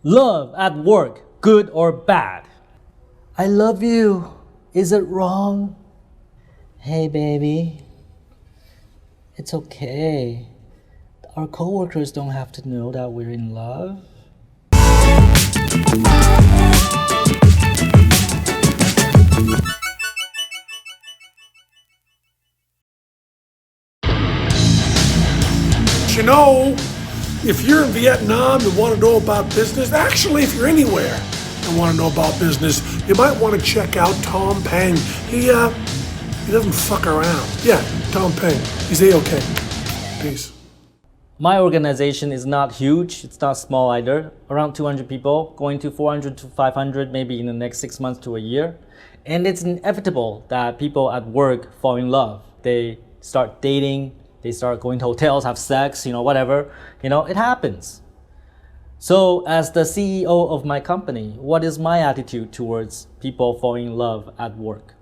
Love at work, good or bad? I love you. Is it wrong? Hey baby, it's okay. Our coworkers don't have to know that we're in love. You know, if you're in Vietnam and want to know about business, actually, if you're anywhere and want to know about business, you might want to check out Tom Peng. He doesn't fuck around. Yeah, Tom Peng. He's A-okay. Peace. My organization is not huge. It's not small either. Around 200 people, going to 400 to 500 maybe in the next 6 months to a year. And it's inevitable that people at work fall in love. They start dating, they start going to hotels, have sex, whatever. It happens. So as the CEO of my company, what is my attitude towards people falling in love at work?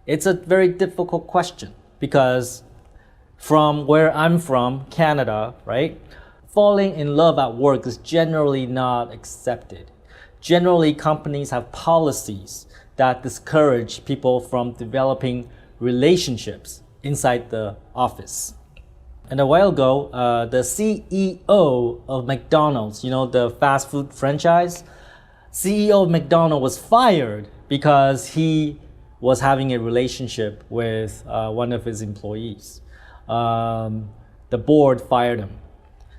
It's a very difficult question because from where I'm from, Canada, right? Falling in love at work is generally not accepted. Generally, companies have policies that discourage people from developing relationships inside the office. And a while ago, the CEO of McDonald's, the fast food franchise, CEO of McDonald's was fired because he was having a relationship with one of his employees. The board fired him.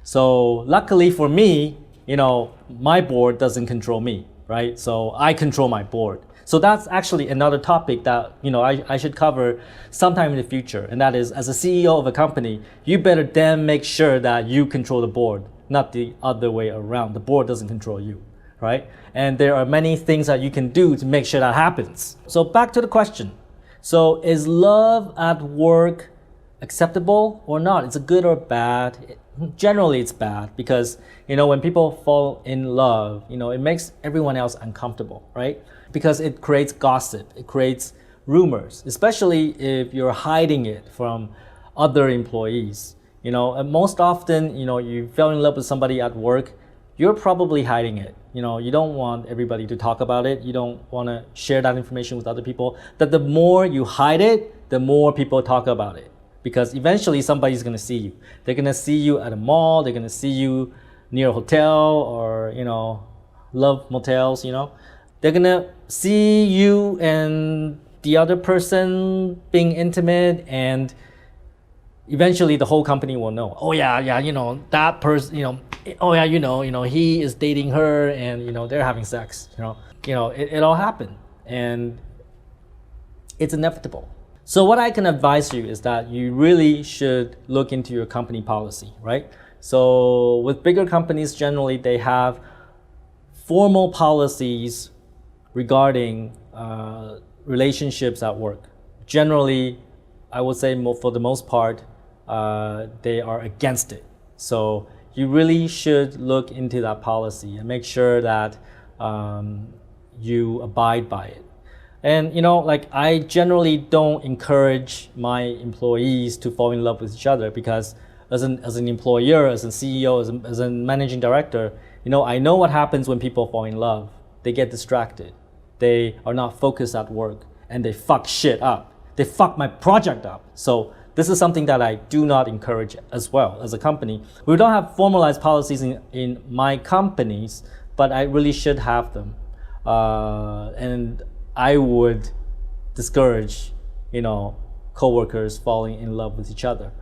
So luckily for me, my board doesn't control me, right? So I control my board. So that's actually another topic that I should cover sometime in the future. And that is, as a CEO of a company, you better then make sure that you control the board, not the other way around. The board doesn't control you, right? And there are many things that you can do to make sure that happens. So back to the question. So is love at work acceptable or not? It's a good or bad? Generally it's bad because when people fall in love, it makes everyone else uncomfortable, right? Because it creates gossip, it creates rumors, especially if you're hiding it from other employees. And most often, you fell in love with somebody at work, you're probably hiding it. You don't want everybody to talk about it. You don't want to share that information with other people. That the more you hide it, the more people talk about it. Because eventually somebody's going to see you. They're going to see you at a mall. They're going to see you near a hotel or, love motels, They're going to see you and the other person being intimate, and eventually the whole company will know. Oh yeah, that person, oh yeah, he is dating her and, they're having sex, it all happened and it's inevitable. So what I can advise you is that you really should look into your company policy, right? So with bigger companies, generally they have formal policies regarding relationships at work. Generally, I would say for the most part, they are against it. So you really should look into that policy and make sure that you abide by it. And I generally don't encourage my employees to fall in love with each other because as an employer, as a CEO, as a managing director, I know what happens when people fall in love. They get distracted. They are not focused at work and they fuck shit up. They fuck my project up. So this is something that I do not encourage as well as a company. We don't have formalized policies in my companies, but I really should have them. And I would discourage, coworkers falling in love with each other.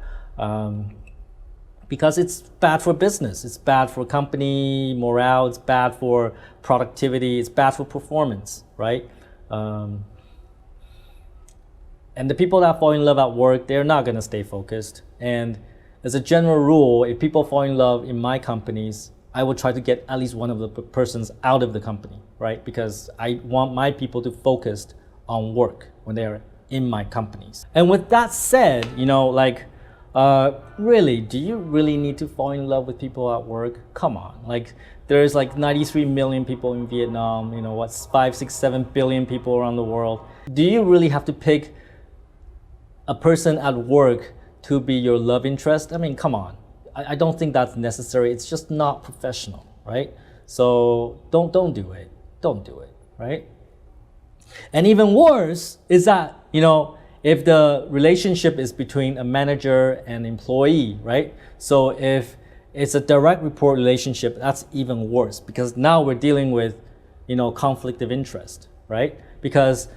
Because it's bad for business, it's bad for company morale, it's bad for productivity, it's bad for performance, right? And the people that fall in love at work, they're not gonna stay focused. And as a general rule, if people fall in love in my companies, I will try to get at least one of the persons out of the company, right? Because I want my people to focus on work when they are in my companies. And with that said, really, do you really need to fall in love with people at work? Come on, there's 93 million people in Vietnam, 5, 6, 7 billion people around the world. Do you really have to pick a person at work to be your love interest? I mean, come on. I don't think that's necessary. It's just not professional, right? So don't do it. Don't do it, right? And even worse is that, if the relationship is between a manager and employee, right? So if it's a direct report relationship, that's even worse, because now we're dealing with, conflict of interest, right? Because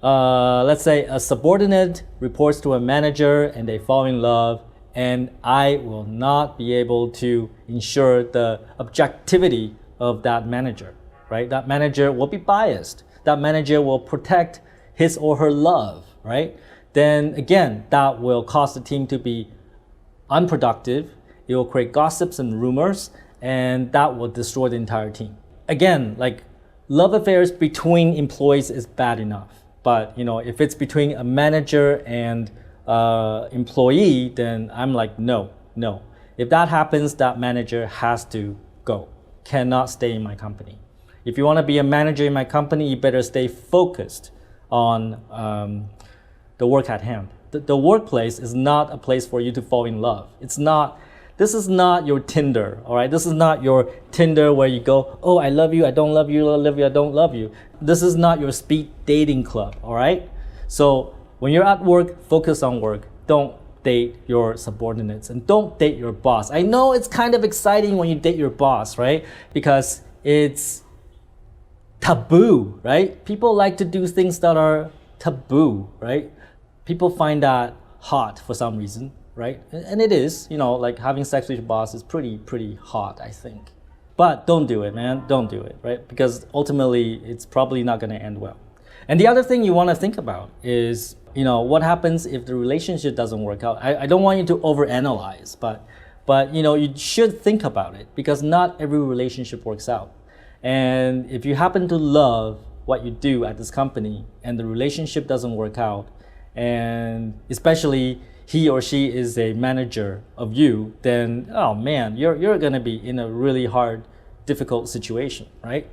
let's say a subordinate reports to a manager and they fall in love, and I will not be able to ensure the objectivity of that manager, right? That manager will be biased. That manager will protect his or her love, right? Then again, that will cause the team to be unproductive. It will create gossips and rumors, and that will destroy the entire team. Again, like, love affairs between employees is bad enough. But, if it's between a manager and employee, then I'm like, no. If that happens, that manager has to go. Cannot stay in my company. If you want to be a manager in my company, you better stay focused on the work at hand. The workplace is not a place for you to fall in love. This is not your Tinder, all right? This is not your Tinder where you go, oh, I love you, I don't love you, I love you, I don't love you. This is not your speed dating club, all right? So when you're at work, focus on work. Don't date your subordinates and don't date your boss. I know it's kind of exciting when you date your boss, right? Because it's taboo, right? People like to do things that are taboo, right? People find that hot for some reason, right? And it is, like having sex with your boss is pretty hot, I think. But don't do it, man. Don't do it, right? Because ultimately, it's probably not going to end well. And the other thing you want to think about is, what happens if the relationship doesn't work out? I don't want you to overanalyze, but you should think about it, because not every relationship works out. And if you happen to love what you do at this company and the relationship doesn't work out, and especially he or she is a manager of you, then, oh man, you're gonna be in a really hard, difficult situation, right?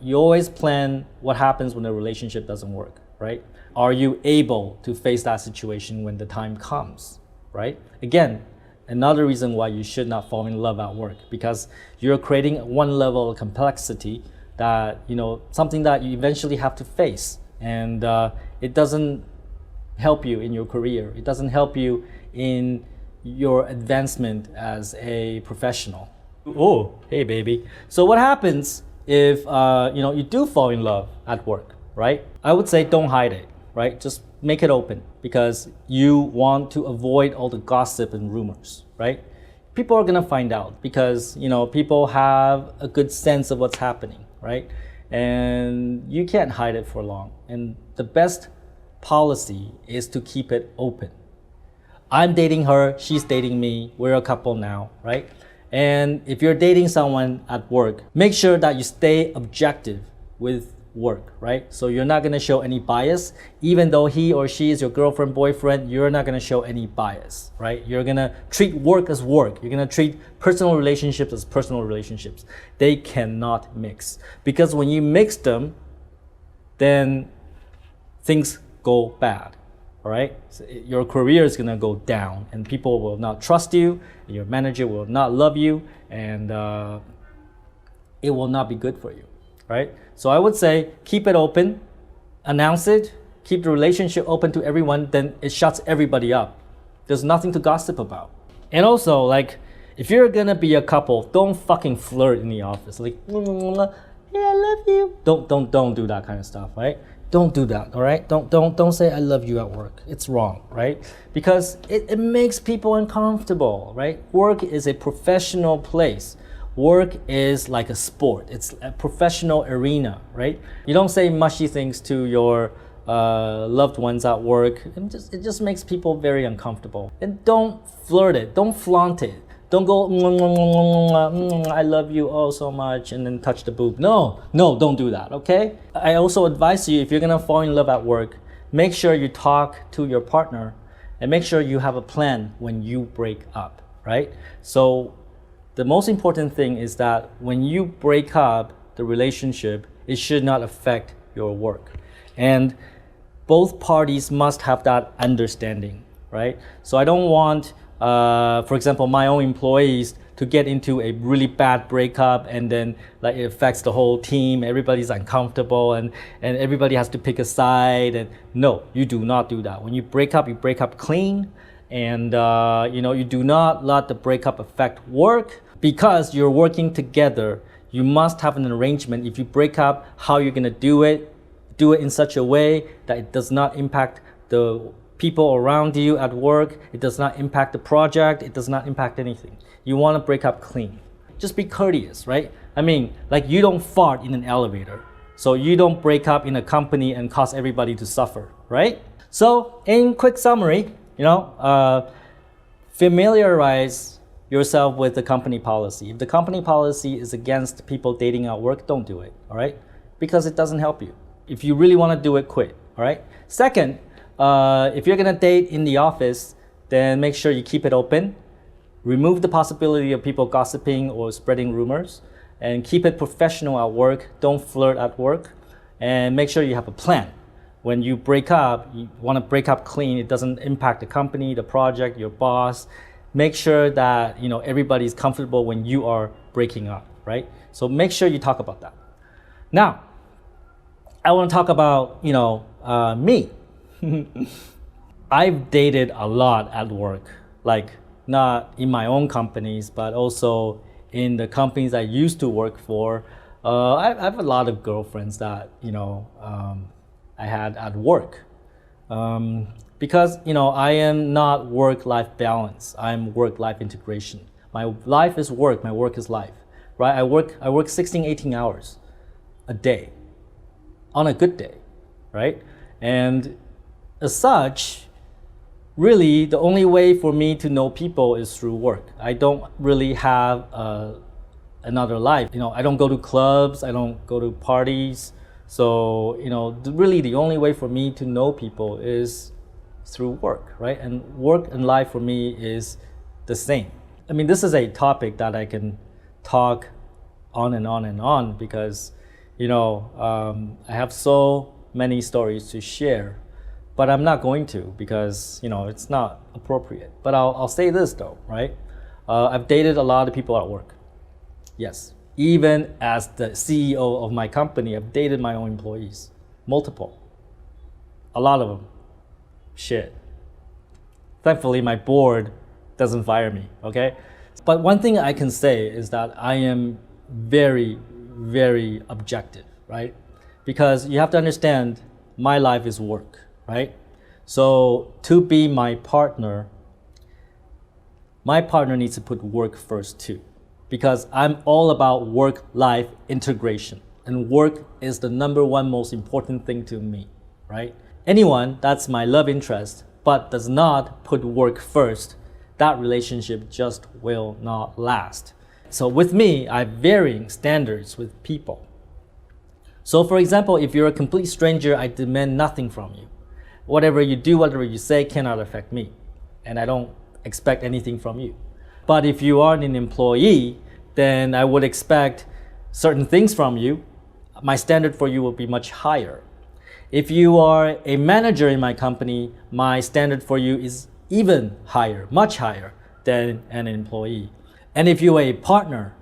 You always plan what happens when a relationship doesn't work, right? Are you able to face that situation when the time comes, right? Again, another reason why you should not fall in love at work, because you're creating one level of complexity that, something that you eventually have to face. And it doesn't help you in your career. It doesn't help you in your advancement as a professional. Oh, hey baby. So what happens if you do fall in love at work, right? I would say don't hide it, right? Just make it open, because you want to avoid all the gossip and rumors, right? People are gonna find out, because people have a good sense of what's happening, right? And you can't hide it for long. And the best policy is to keep it open. I'm dating her, she's dating me, we're a couple now, right? And if you're dating someone at work, make sure that you stay objective with work, right? So you're not gonna show any bias. Even though he or she is your girlfriend, boyfriend, you're not gonna show any bias, right? You're gonna treat work as work. You're gonna treat personal relationships as personal relationships. They cannot mix. Because when you mix them, then things go bad, all right? So your career is gonna go down, and people will not trust you, and your manager will not love you, and it will not be good for you, right? So I would say keep it open, announce it, keep the relationship open to everyone, then it shuts everybody up. There's nothing to gossip about. And also, like, if you're gonna be a couple, don't fucking flirt in the office. Like, hey, I love you. Don't do that kind of stuff, right? Don't do that, all right? Don't say I love you at work. It's wrong, right? Because it makes people uncomfortable, right? Work is a professional place. Work is like a sport. It's a professional arena, right? You don't say mushy things to your loved ones at work. It just makes people very uncomfortable. And don't flirt it. Don't flaunt it. Don't go, I love you oh so much, and then touch the boob. No, don't do that, okay? I also advise you, if you're gonna fall in love at work, make sure you talk to your partner and make sure you have a plan when you break up, right? So the most important thing is that when you break up the relationship, it should not affect your work. And both parties must have that understanding, right? So I don't want, for example, my own employees to get into a really bad breakup, and then like it affects the whole team, everybody's uncomfortable, and everybody has to pick a side. And no, you do not do that. When you break up clean, and you do not let the breakup affect work, because you're working together. You must have an arrangement. If you break up, how you're gonna do it in such a way that it does not impact the people around you at work, it does not impact the project, it does not impact anything. You want to break up clean. Just be courteous, right? I mean, like, you don't fart in an elevator, so you don't break up in a company and cause everybody to suffer, right? So in quick summary, familiarize yourself with the company policy. If the company policy is against people dating at work, don't do it, all right? Because it doesn't help you. If you really want to do it, quit, all right? Second, if you're gonna date in the office, then make sure you keep it open. Remove the possibility of people gossiping or spreading rumors, and keep it professional at work. Don't flirt at work, and make sure you have a plan. When you break up, you want to break up clean. It doesn't impact the company, the project, your boss. Make sure that everybody's comfortable when you are breaking up, right? So make sure you talk about that. Now, I want to talk about me. I've dated a lot at work, like not in my own companies, but also in the companies I used to work for. I have a lot of girlfriends that I had at work, because I am not work-life balance. I'm work-life integration. My life is work. My work is life, right? I work 16, 18 hours a day, on a good day, right? And as such, really, the only way for me to know people is through work. I don't really have another life. I don't go to clubs, I don't go to parties. So, really the only way for me to know people is through work, right? And work and life for me is the same. I mean, this is a topic that I can talk on and on and on, because, I have so many stories to share. But I'm not going to, because it's not appropriate. But I'll say this though, right? I've dated a lot of people at work. Yes, even as the CEO of my company, I've dated my own employees, multiple, a lot of them. Shit. Thankfully, my board doesn't fire me. Okay, but one thing I can say is that I am very, very objective, right? Because you have to understand, my life is work. Right? So to be my partner needs to put work first too, because I'm all about work-life integration, and work is the number one most important thing to me, right? Anyone that's my love interest but does not put work first, that relationship just will not last. So with me, I have varying standards with people. So for example, if you're a complete stranger, I demand nothing from you. Whatever you do, whatever you say cannot affect me, and I don't expect anything from you. But if you are an employee, then I would expect certain things from you. My standard for you will be much higher. If you are a manager in my company, my standard for you is even higher, much higher than an employee. And if you're a partner,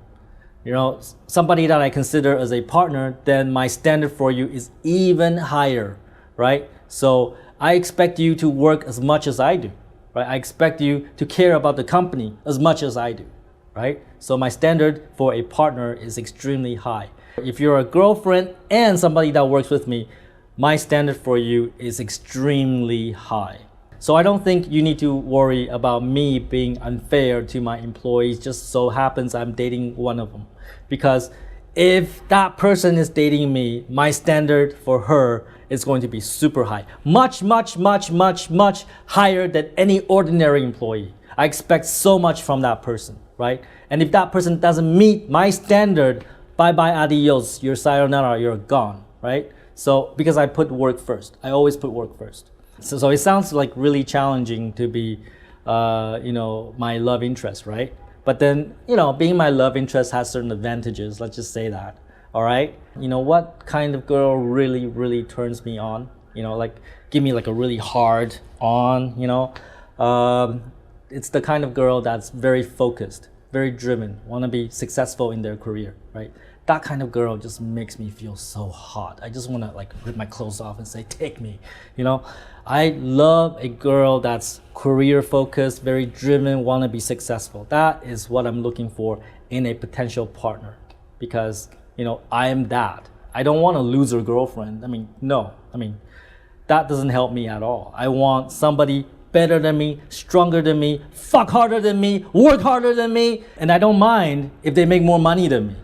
somebody that I consider as a partner, then my standard for you is even higher, right? So I expect you to work as much as I do, right? I expect you to care about the company as much as I do, right? So my standard for a partner is extremely high. If you're a girlfriend and somebody that works with me, my standard for you is extremely high. So I don't think you need to worry about me being unfair to my employees. Just so happens I'm dating one of them. Because if that person is dating me, my standard for her is going to be super high. Much, much, much, much, much higher than any ordinary employee. I expect so much from that person, right? And if that person doesn't meet my standard, bye-bye, adios, you're sayonara, you're gone, right? So, because I put work first. I always put work first. So it sounds like really challenging to be, my love interest, right? But then, being my love interest has certain advantages. Let's just say that. All right. What kind of girl really, really turns me on? Give me like a really hard on. It's the kind of girl that's very focused, very driven, want to be successful in their career, right? That kind of girl just makes me feel so hot. I just want to like rip my clothes off and say, take me, you know? I love a girl that's career focused, very driven, want to be successful. That is what I'm looking for in a potential partner, because, you know, I am that. I don't want a loser girlfriend. I mean, no. I mean, that doesn't help me at all. I want somebody better than me, stronger than me, fuck harder than me, work harder than me, and I don't mind if they make more money than me.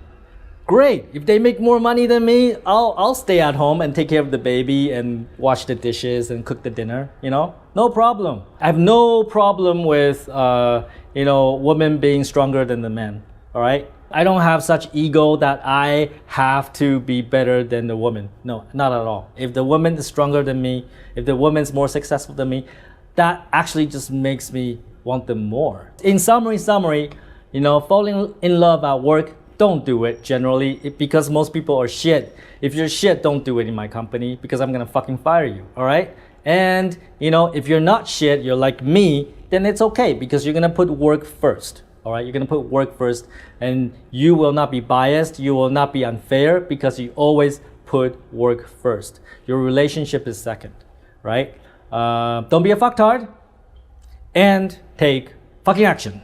Great, if they make more money than me, I'll stay at home and take care of the baby and wash the dishes and cook the dinner, you know? No problem. I have no problem with, you know, women being stronger than the men, all right? I don't have such ego that I have to be better than the woman. No, not at all. If the woman is stronger than me, if the woman's more successful than me, that actually just makes me want them more. In summary, you know, falling in love at work, don't do it generally because most people are shit. If you're shit, don't do it in my company because I'm gonna fucking fire you, all right? And, you know, if you're not shit, you're like me, then it's okay because you're gonna put work first. All right, you're gonna put work first and you will not be biased, you will not be unfair because you always put work first. Your relationship is second, right? Don't be a fucktard and take fucking action.